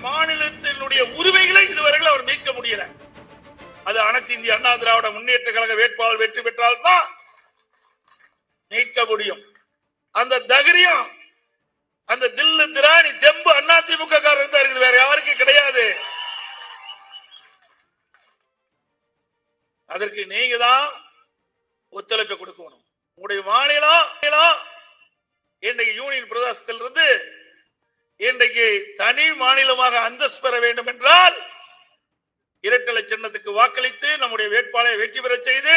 மாநிலத்தினுடைய உரிமைகளை இதுவரையில் அவர் மீட்க முடியல. அது அனைத்து இந்திய அண்ணா திராவிட முன்னேற்ற கழக வேட்பாளர் வெற்றி பெற்றால்தான் மீட்க முடியும். அந்த தைரியம், அந்த தில்லு திராணி தெம்பு அதிமுக காரருக்கு தான் இருக்குது, வேற யாருக்கும் கிடையாது. அதற்கு நீங்க தான் ஒத்துழைப்பு கொடுக்கணும். உங்களுடைய மாநிலம் இன்றைக்கு யூனியன் பிரதேசத்திலிருந்து இன்றைக்கு தனி மாநிலமாக அந்தஸ்து பெற வேண்டும் என்றால் இரட்டை சின்னத்துக்கு வாக்களித்து நம்முடைய வேட்பாளரை வெற்றி பெற செய்து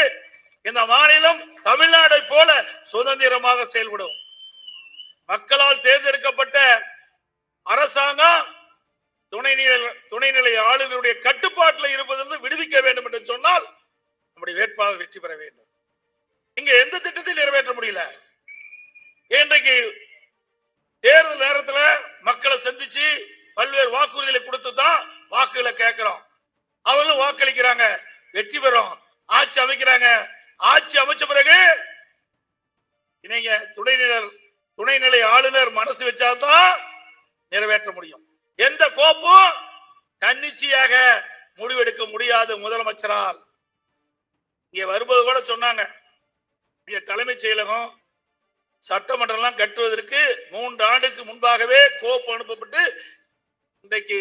இந்த மாநிலம் தமிழ்நாடை போல சுதந்திரமாக செயல்படும். மக்களால் தேர்ந்தெடுக்கப்பட்ட அரசாங்கம் துணைநிலை ஆளுநருடைய கட்டுப்பாட்டில் இருப்பதிலிருந்து விடுவிக்க வேண்டும் என்று சொன்னால் நம்முடைய வேட்பாளர் வெற்றி பெற வேண்டும். இங்க எந்த திட்டத்தையும் நிறைவேற்ற முடியல. இன்றைக்கு தேர்தல் நேரத்தில் மக்களை சந்திச்சு பல்வேறு வாக்குறுதிகளை கொடுத்து தான் வாக்குகளை கேட்கிறோம். அவங்களும் வாக்களிக்கிறாங்க, வெற்றி பெறும், ஆட்சி அமைக்கிறாங்க. ஆட்சி அமைச்ச பிறகு நீங்க துணைநிலை ஆளுநர் மனசு வச்சால்தான் நிறைவேற்ற முடியும். எந்த கோப்பும் தன்னிச்சையாக முடிவெடுக்க முடியாது முதலமைச்சரால். இங்க வரும்போது கூட சொன்னாங்க, இங்க தலைமைச் செயலகம் சட்டமன்றம் கட்டுவதற்கு 3 ஆண்டுக்கு முன்பாகவே கோப்பு அனுப்பப்பட்டு இன்றைக்கு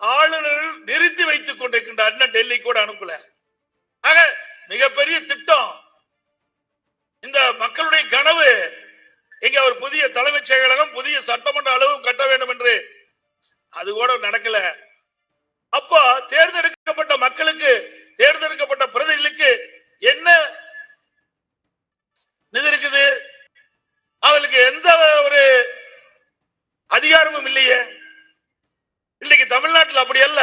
ஆளுநர்கள் நிறுத்தி வைத்துக் கொண்டிருக்கின்றார். டெல்லி கூட அனுப்பல. ஆக மிகப்பெரிய திட்டம். இந்த மக்களுடைய கனவு இங்க ஒரு புதிய தலைமைச் செயலகம், புதிய சட்டமன்ற அளவு கட்ட வேண்டும் என்று அது கூட நடக்கல. அப்போ தேர்ந்தெடுக்கப்பட்ட மக்களுக்கு, தேர்ந்தெடுக்கப்பட்ட பிரதிநிதிகளுக்கு என்ன நிதி இருக்குது? அவர்களுக்கு எந்த ஒரு அதிகாரமும் இல்லையே. இன்னைக்கு தமிழ்நாட்டில் அப்படி அல்ல.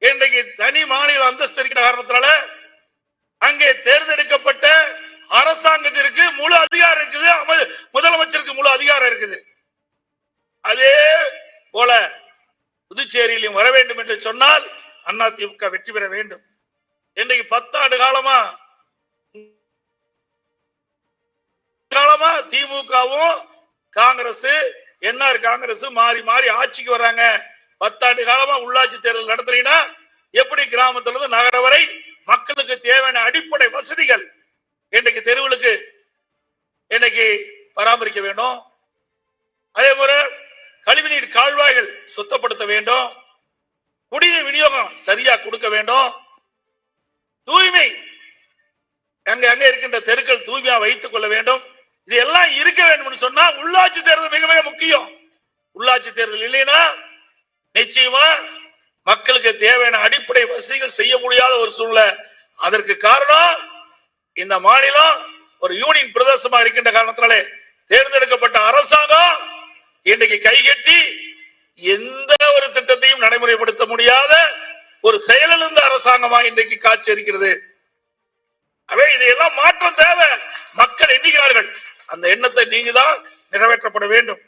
இன்றைக்கு தனி மாநில அந்தஸ்து இருக்கிற காரணத்தினால அங்கே தேர்ந்தெடுக்கப்பட்ட அரசாங்கத்திற்கு முழு அதிகாரம் இருக்குது, முதலமைச்சருக்கு முழு அதிகாரம் இருக்குது. அதே போல புதுச்சேரியிலும் வர வேண்டும் என்று சொன்னால் அதிமுக வெற்றி பெற வேண்டும். இன்றைக்கு 10 ஆண்டு காலமா திமுகவும் காங்கிரஸ், என்ஆர் காங்கிரஸ் மாறி மாறி ஆட்சிக்கு வர்றாங்க. 10 ஆண்டு காலமா உள்ளாட்சி தேர்தல் நடத்துறீங்கன்னா எப்படி கிராமத்திலிருந்து நகர வரை மக்களுக்கு தேவையான அடிப்படை வசதிகள் இன்றைக்கு தெருவுகளுக்கு இன்னைக்கு பராமரிக்க வேண்டும். அதே போல கழிவுநீர் கால்வாய்கள் சுத்தப்படுத்த வேண்டும். குடிநீர் விநியோகம் சரியா கொடுக்க வேண்டும். தூய்மை அங்க இருக்கின்ற தெருக்கள் தூய்மையா வைத்துக் கொள்ள வேண்டும். இது எல்லாம் இருக்க வேண்டும் சொன்னா உள்ளாட்சி தேர்தல் மிக மிக முக்கியம். உள்ளாட்சி தேர்தல் இல்லைன்னா நிச்சயமா மக்களுக்கு தேவையான அடிப்படை வசதிகள் செய்ய முடியாத ஒரு சூழ்நிலை. அதற்கு காரணம் இந்த மாநிலம் ஒரு யூனியன் பிரதேசமா இருக்கின்ற காரணத்தினாலே தேர்ந்தெடுக்கப்பட்ட அரசாங்கம் இன்றைக்கு கைகட்டி எந்த ஒரு திட்டத்தையும் நடைமுறைப்படுத்த முடியாத ஒரு செயலிழந்த அரசாங்கமா இன்றைக்கு காட்சி இருக்கிறது. அவை இதையெல்லாம் மாற்றம் தேவை. மக்கள் எண்ணுகிறார்கள். அந்த எண்ணத்தை நீங்க தான் நிறைவேற்றப்பட வேண்டும்.